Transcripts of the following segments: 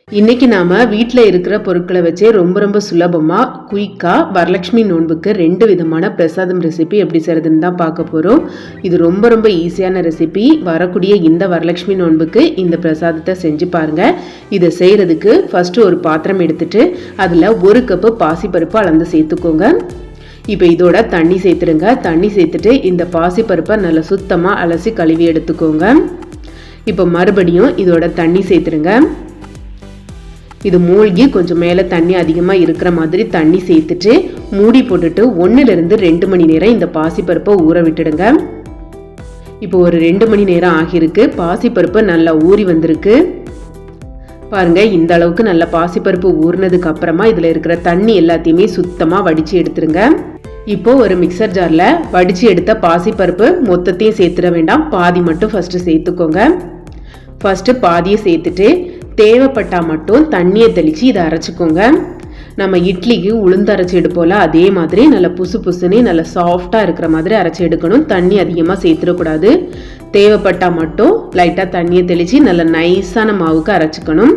இன்னைக்கு நாம வீட்டில் இருக்கிற பொருட்களை வச்சே ரொம்ப சுலபமாக குயிக்காக வரலட்சுமி நோன்புக்கு 2 விதமான பிரசாதம் ரெசிபி எப்படி செய்யறதுன்னு தான் பார்க்க போகிறோம். இது ரொம்ப ஈஸியான ரெசிபி. வரக்கூடிய இந்த வரலட்சுமி நோன்புக்கு இந்த பிரசாதத்தை செஞ்சு பாருங்க. இதை செய்யறதுக்கு ஃபர்ஸ்ட் ஒரு பாத்திரம் எடுத்துட்டு அதில் 1 கப்பு பாசிப்பருப்பு அளந்து சேர்த்துக்கோங்க. இப்போ இதோட தண்ணி சேர்த்துருங்க. தண்ணி சேர்த்துட்டு இந்த பாசிப்பருப்பை நல்லா சுத்தமாக அலசி கழுவி எடுத்துக்கோங்க. இப்போ மறுபடியும் இதோட தண்ணி சேர்த்துருங்க. இது மூழ்கி கொஞ்சம் மேலே தண்ணி அதிகமாக இருக்கிற மாதிரி தண்ணி சேர்த்துட்டு மூடி போட்டுட்டு 1-2 மணி நேரம் இந்த பாசிப்பருப்பை ஊற விட்டுடுங்க. இப்போ ஒரு 2 மணி நேரம் ஆகியிருக்கு. பாசிப்பருப்பு நல்லா ஊறி வந்திருக்கு பாருங்க. இந்த அளவுக்கு நல்லா பாசிப்பருப்பு ஊறினதுக்கு அப்புறமா இதில் இருக்கிற தண்ணி எல்லாத்தையுமே சுத்தமாக வடித்து எடுத்துருங்க. இப்போ ஒரு மிக்சர் ஜாரில் வடித்து எடுத்த பாசிப்பருப்பு மொத்தத்தையும் சேர்த்துட வேண்டாம், பாதி மட்டும் ஃபஸ்ட்டு சேர்த்துக்கோங்க. ஃபஸ்ட்டு பாதியை சேர்த்துட்டு தேவைப்பட்டால் மட்டும் தண்ணியை தெளித்து இதை அரைச்சிக்கோங்க. நம்ம இட்லிக்கு உளுந்து அரைச்சி எடுப்போல அதே மாதிரி நல்லா புசுன்னு நல்லா சாஃப்டாக இருக்கிற மாதிரி அரைச்சி எடுக்கணும். தண்ணி அதிகமாக சேர்த்துடக்கூடாது. தேவைப்பட்டால் மட்டும் லைட்டாக தண்ணியை தெளித்து நல்லா நைஸான மாவுக்கு அரைச்சிக்கணும்.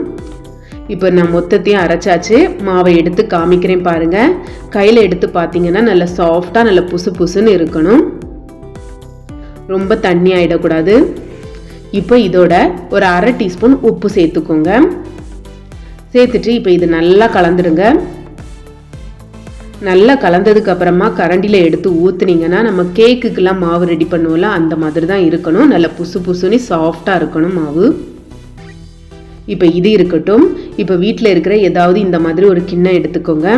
இப்போ நான் மொத்தத்தையும் அரைச்சாச்சு. மாவை எடுத்து காமிக்கிறேன் பாருங்கள். கையில் எடுத்து பார்த்தீங்கன்னா நல்லா சாஃப்டாக நல்லா புசுன்னு இருக்கணும். ரொம்ப தண்ணி ஆகிடக்கூடாது. இப்போ இதோட ஒரு 1/2 டீஸ்பூன் உப்பு சேர்த்துக்கோங்க. சேர்த்துட்டு இப்போ இது நல்லா கலந்துடுங்க. நல்லா கலந்ததுக்கு அப்புறமா கரண்டியில் எடுத்து ஊற்றுனீங்கன்னா நம்ம கேக்குக்கெல்லாம் மாவு ரெடி பண்ணுவோம்ல அந்த மாதிரி தான் இருக்கணும். நல்லா புசுன்னு சாஃப்டாக இருக்கணும் மாவு. இப்போ இது இருக்கட்டும். இப்போ வீட்டில் இருக்கிற ஏதாவது இந்த மாதிரி ஒரு கிண்ணம் எடுத்துக்கோங்க.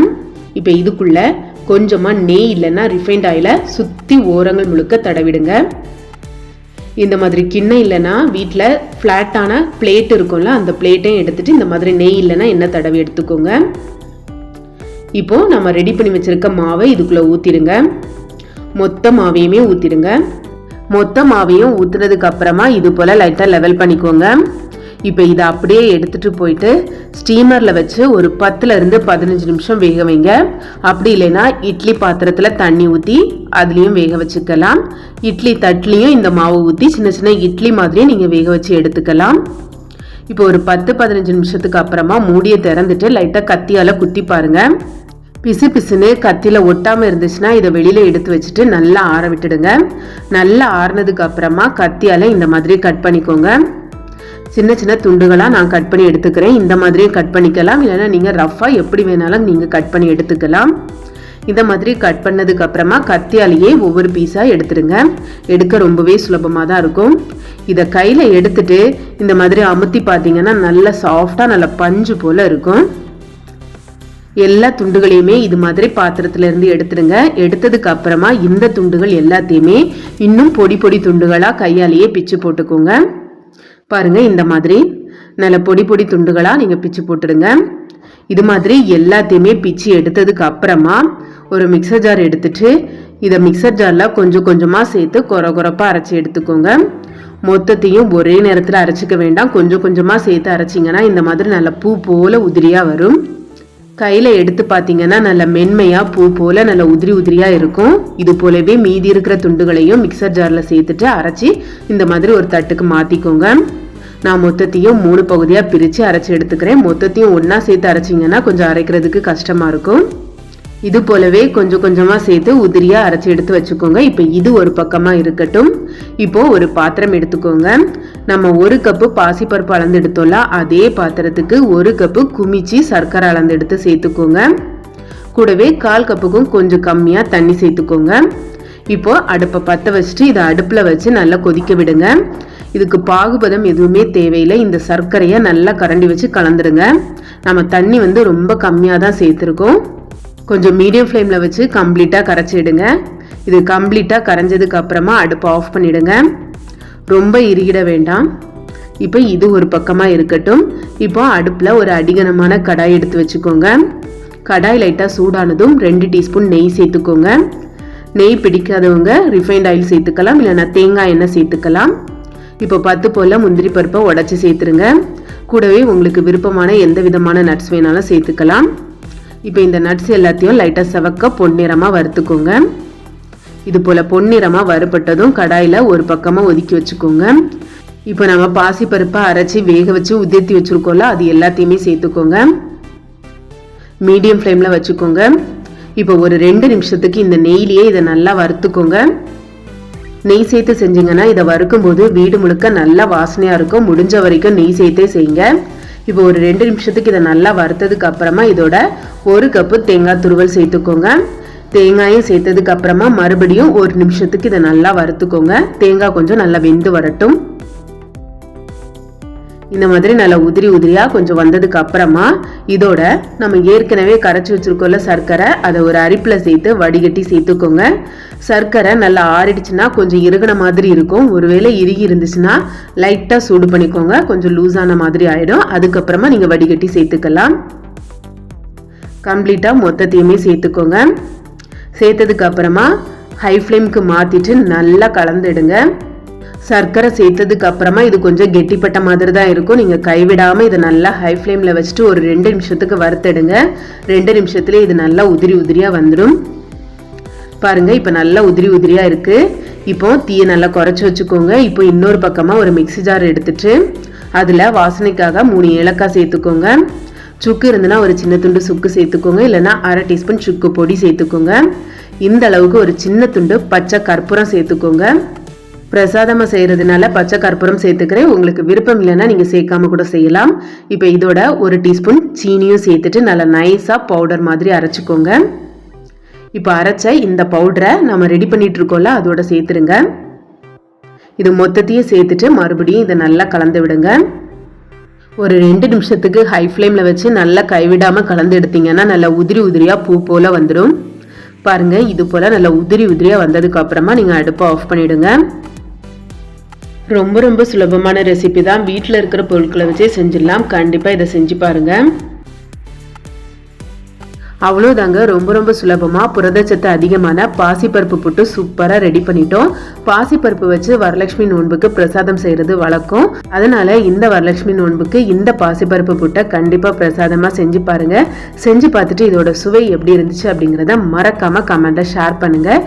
இப்போ இதுக்குள்ளே கொஞ்சமாக நெய் இல்லைன்னா ரிஃபைண்ட் ஆயிலை சுற்றி ஓரங்கள் முழுக்க தடவிடுங்க. இந்த மாதிரி கிண்ணம் இல்லைன்னா வீட்டில் ஃப்ளாட்டான பிளேட் இருக்கும்ல அந்த பிளேட்டையும் எடுத்துட்டு இந்த மாதிரி நெய் இல்லைன்னா எண்ணெய் தடவி எடுத்துக்கோங்க. இப்போ நம்ம ரெடி பண்ணி வச்சிருக்க மாவை இதுக்குள்ளே ஊற்றிடுங்க. மொத்த மாவையுமே ஊற்றிடுங்க. மொத்த மாவையும் ஊற்றுனதுக்கு அப்புறமா இது போல் லைட்டாக லெவல் பண்ணிக்கோங்க. இப்போ இதை அப்படியே எடுத்துகிட்டு போயிட்டு ஸ்டீமரில் வச்சு ஒரு 10-15 நிமிஷம் வேக வைங்க. அப்படி இல்லைன்னா இட்லி பாத்திரத்தில் தண்ணி ஊற்றி அதுலேயும் வேக வச்சுக்கலாம். இட்லி தட்லேயும் இந்த மாவு ஊற்றி சின்ன இட்லி மாதிரியே நீங்கள் வேக வச்சு எடுத்துக்கலாம். இப்போ ஒரு 10-15 நிமிஷத்துக்கு அப்புறமா மூடியை திறந்துட்டு லைட்டாக கத்தியால் குத்தி பாருங்கள். பிசுன்னு கத்தியில் ஒட்டாமல் இருந்துச்சுன்னா இதை வெளியில் எடுத்து வச்சுட்டு நல்லா ஆற விட்டுடுங்க. நல்லா ஆறினதுக்கு அப்புறமா கத்தியால் இந்த மாதிரி கட் பண்ணிக்கோங்க. சின்ன துண்டுகளாக நான் கட் பண்ணி எடுத்துக்கிறேன். இந்த மாதிரியே கட் பண்ணிக்கலாம். இல்லைன்னா நீங்கள் ரஃப்பாக எப்படி வேணாலும் நீங்கள் கட் பண்ணி எடுத்துக்கலாம். இந்த மாதிரி கட் பண்ணதுக்கு அப்புறமா கத்தியாலேயே ஒவ்வொரு பீஸாக எடுத்துடுங்க. எடுக்க ரொம்பவே சுலபமாக தான் இருக்கும். இதை கையில் எடுத்துட்டு இந்த மாதிரி அமுத்தி பார்த்தீங்கன்னா நல்லா சாஃப்டாக நல்லா பஞ்சு போல் இருக்கும். எல்லா துண்டுகளையுமே இது மாதிரி பாத்திரத்திலேருந்து எடுத்துடுங்க. எடுத்ததுக்கு அப்புறமா இந்த துண்டுகள் எல்லாத்தையுமே இன்னும் பொடி துண்டுகளாக கையாலேயே பிச்சு போட்டுக்கோங்க. பாருங்க, இந்த மாதிரி நல்ல பொடி துண்டுகளாக நீங்கள் பிச்சு போட்டுடுங்க. இது மாதிரி எல்லாத்தையுமே பிச்சு எடுத்ததுக்கு அப்புறமா ஒரு மிக்சர் ஜார் எடுத்துட்டு இதை மிக்சர் ஜாரில் கொஞ்சமாக சேர்த்து கொரப்பாக அரைச்சி எடுத்துக்கோங்க. மொத்தத்தையும் ஒரே நேரத்தில் அரைச்சிக்க வேண்டாம். கொஞ்சமாக சேர்த்து அரைச்சிங்கன்னா இந்த மாதிரி நல்ல பூ போல் உதிரியாக வரும். கையில் எடுத்து பார்த்தீங்கன்னா நல்ல மென்மையாக பூ போல் நல்ல உதிரியாக இருக்கும். இது போலவே மீதி இருக்கிற துண்டுகளையும் மிக்சர் ஜாரில் சேர்த்துட்டு அரைச்சி இந்த மாதிரி ஒரு தட்டுக்கு மாற்றிக்கோங்க. நான் மொத்தத்தையும் 3 பகுதியாக பிரித்து அரைச்சி எடுத்துக்கிறேன். மொத்தத்தையும் ஒன்றா சேர்த்து அரைச்சிங்கன்னா கொஞ்சம் அரைக்கிறதுக்கு கஷ்டமாக இருக்கும். இது போலவே கொஞ்சமாக சேர்த்து உதிரியாக அரைச்சி எடுத்து வச்சுக்கோங்க. இப்போ இது ஒரு பக்கமாக இருக்கட்டும். இப்போது ஒரு பாத்திரம் எடுத்துக்கோங்க. நம்ம 1 கப்பு பாசிப்பருப்பு அளந்து எடுத்தோம்ல அதே பாத்திரத்துக்கு 1 கப்பு குமிச்சி சர்க்கரை அளந்து எடுத்து சேர்த்துக்கோங்க. கூடவே 1/4 கப்புக்கும் கொஞ்சம் கம்மியாக தண்ணி சேர்த்துக்கோங்க. இப்போது அடுப்பை பற்ற வச்சுட்டு இதை அடுப்பில் வச்சு நல்லா கொதிக்க விடுங்க. இதுக்கு பாகுபதம் எதுவுமே தேவையில்லை. இந்த சர்க்கரையை நல்லா கரண்டி வச்சு கலந்துருங்க. நம்ம தண்ணி ரொம்ப கம்மியாக தான் சேர்த்துருக்கோம். கொஞ்சம் மீடியம் ஃப்ளேமில் வச்சு கம்ப்ளீட்டாக கரைச்சிடுங்க. இது கம்ப்ளீட்டாக கரைஞ்சதுக்கு அப்புறமா அடுப்பை ஆஃப் பண்ணிவிடுங்க. ரொம்ப இறுகிட வேண்டாம். இப்போ இது ஒரு பக்கமாக இருக்கட்டும். இப்போ அடுப்பில் ஒரு அடிகனமான கடாய் எடுத்து வச்சுக்கோங்க. கடாய் லைட்டாக சூடானதும் 2 டீஸ்பூன் நெய் சேர்த்துக்கோங்க. நெய் பிடிக்காதவங்க ரிஃபைண்ட் ஆயில் சேர்த்துக்கலாம், இல்லைன்னா தேங்காய் எண்ணெய் சேர்த்துக்கலாம். இப்போ 10 போல் முந்திரி பருப்பை உடச்சி சேர்த்துருங்க. கூடவே உங்களுக்கு விருப்பமான எந்த விதமான நட்ஸ் வேணாலும் சேர்த்துக்கலாம். இப்போ இந்த நட்ஸ் எல்லாத்தையும் லைட்டாக செவக்க பொன்னிறமாக வறுத்துக்கோங்க. இது போல் பொன்னிறமாக வறுபட்டதும் கடாயில் ஒரு பக்கமாக ஒதுக்கி வச்சுக்கோங்க. இப்போ நம்ம பாசிப்பருப்பை அரைச்சி வேக வச்சு உதிர்த்தி வச்சுருக்கோம்ல, அது எல்லாத்தையுமே சேர்த்துக்கோங்க. மீடியம் ஃப்ளேமில் வச்சுக்கோங்க. இப்போ ஒரு 2 நிமிஷத்துக்கு இந்த நெய்லேயே இதை நல்லா வறுத்துக்கோங்க. நெய் சேர்த்து செஞ்சிங்கன்னா இதை வறுக்கும்போது வீடு முழுக்க நல்லா வாசனையாக இருக்கும். முடிஞ்ச வரைக்கும் நெய் சேர்த்தே செய்யுங்க. இப்போ ஒரு 2 நிமிஷத்துக்கு இதை நல்லா வறுத்ததுக்கு அப்புறமா இதோட 1 கப்பு தேங்காய் துருவல் சேர்த்துக்கோங்க. தேங்காயும் சேர்த்ததுக்கு அப்புறமா மறுபடியும் 1 நிமிஷத்துக்கு இதை நல்லா வறுத்துக்கோங்க. தேங்காய் கொஞ்சம் நல்லா வெந்து வரட்டும். இந்த மாதிரி நல்லா உதிரி உதிரியாக கொஞ்சம் வந்ததுக்கு அப்புறமா இதோட நம்ம ஏற்கனவே கரைச்சி வச்சுருக்கோம்ல சர்க்கரை, அதை ஒரு அரிப்பில் சேர்த்து வடிகட்டி சேர்த்துக்கோங்க. சர்க்கரை நல்லா ஆறிடுச்சுன்னா கொஞ்சம் இறுகின மாதிரி இருக்கும். ஒருவேளை இறுகி இருந்துச்சுன்னா லைட்டாக சூடு பண்ணிக்கோங்க. கொஞ்சம் லூஸான மாதிரி ஆகிடும். அதுக்கப்புறமா நீங்கள் வடிகட்டி சேர்த்துக்கலாம். கம்ப்ளீட்டாக மொத்தத்தையுமே சேர்த்துக்கோங்க. சேர்த்ததுக்கு அப்புறமா ஹை ஃப்ளேமுக்கு மாற்றிட்டு நல்லா கலந்துடுங்க. சர்க்கரை சேர்த்ததுக்கு அப்புறமா இது கொஞ்சம் கெட்டிப்பட்ட மாதிரி தான் இருக்கும். நீங்கள் கைவிடாமல் இதை நல்லா ஹை ஃப்ளேமில் வச்சுட்டு ஒரு 2 நிமிஷத்துக்கு வறுத்தெடுங்க. 2 நிமிஷத்துலேயே இது நல்லா உதிரி உதிரியாக வந்துடும். பாருங்கள், இப்போ நல்லா உதிரி உதிரியாக இருக்குது. இப்போ தீயை நல்லா குறைச்சி வச்சுக்கோங்க. இப்போ இன்னொரு பக்கமாக ஒரு மிக்ஸி ஜார் எடுத்துட்டு அதில் வாசனைக்காக 3 ஏலக்காய் சேர்த்துக்கோங்க. சுக்கு இருந்துன்னா ஒரு சின்ன துண்டு சுக்கு சேர்த்துக்கோங்க. இல்லைன்னா அரை டீஸ்பூன் சுக்கு பொடி சேர்த்துக்கோங்க. இந்த அளவுக்கு ஒரு சின்ன துண்டு பச்சை கற்பூரம் சேர்த்துக்கோங்க. பிரசாதமாக செய்கிறதுனால பச்சை கற்பூரம் சேர்த்துக்கிறேன். உங்களுக்கு விருப்பம் இல்லைன்னா நீங்கள் சேர்க்காம கூட செய்யலாம். இப்போ இதோட 1 டீஸ்பூன் சீனியும் சேர்த்துட்டு நல்லா நைஸாக பவுடர் மாதிரி அரைச்சிக்கோங்க. இப்போ அரைச்ச இந்த பவுடரை நம்ம ரெடி பண்ணிட்டு இருக்கோம்ல, அதோட சேர்த்துருங்க. இது மொத்தத்தையும் சேர்த்துட்டு மறுபடியும் இதை நல்லா கலந்து விடுங்க. ஒரு 2 நிமிஷத்துக்கு ஹை ஃப்ளேமில் வச்சு நல்லா கைவிடாமல் கலந்து எடுத்தீங்கன்னா நல்லா உதிரி உதிரியாக பூ போல் வந்துடும். பாருங்கள், இது போல் நல்லா உதிரி உதிரியாக வந்ததுக்கு அப்புறமா நீங்கள் அடுப்பை ஆஃப் பண்ணிவிடுங்க. ரொம்ப ரொம்ப சுலபமான ரெசிபி தான். வீட்டில் இருக்கிற பொருட்களை வச்சே செஞ்சிடலாம். கண்டிப்பாக இதை செஞ்சு பாருங்கள். அவ்வளோதாங்க, ரொம்ப ரொம்ப சுலபமாக புரதச்சத்து அதிகமான பாசிப்பருப்பு புட்டு சூப்பராக ரெடி பண்ணிட்டோம். பாசிப்பருப்பு வச்சு வரலட்சுமி நோன்புக்கு பிரசாதம் செய்கிறது வழக்கம். அதனால இந்த வரலட்சுமி நோன்புக்கு இந்த பாசிப்பருப்பு புட்டை கண்டிப்பாக பிரசாதமாக செஞ்சு பாருங்கள். செஞ்சு பார்த்துட்டு இதோட சுவை எப்படி இருந்துச்சு அப்படிங்கிறத மறக்காமல் கமெண்ட்டில் ஷேர் பண்ணுங்கள்.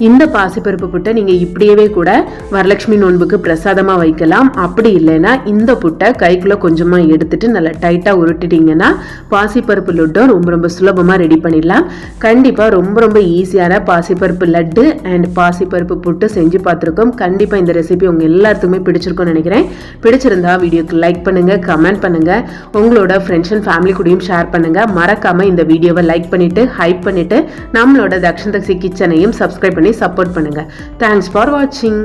இந்த பாசிப்பருப்பு புட்டை நீங்கள் இப்படியே கூட வரலட்சுமி நோன்புக்கு பிரசாதமாக வைக்கலாம். அப்படி இல்லைன்னா இந்த புட்டை கைக்குள்ளே கொஞ்சமாக எடுத்துட்டு நல்லா டைட்டாக உருட்டிட்டிங்கன்னா பாசிப்பருப்பு லட்டும் ரொம்ப ரொம்ப சுலபமாக ரெடி பண்ணிடலாம். கண்டிப்பாக ரொம்ப ரொம்ப ஈஸியான பாசிப்பருப்பு லட்டு அண்ட் பாசிப்பருப்பு புட்டு செஞ்சு பார்த்துருக்கோம். கண்டிப்பாக இந்த ரெசிபி உங்கள் எல்லாத்துக்குமே பிடிச்சிருக்கும்னு நினைக்கிறேன். பிடிச்சிருந்தா வீடியோக்கு லைக் பண்ணுங்கள், கமெண்ட் பண்ணுங்கள், உங்களோட ஃப்ரெண்ட்ஸ் அண்ட் ஃபேமிலி கூடயும் ஷேர் பண்ணுங்கள். மறக்காமல் இந்த வீடியோவை லைக் பண்ணிவிட்டு ஹைப் பண்ணிவிட்டு நம்மளோட தக்ஷன் தக்ஷி கிச்சனையும் சப்ஸ்கிரைப் பண்ணி சப்போர்ட் பண்ணுங்க. தேங்க்ஸ் ஃபார் வாட்சிங்.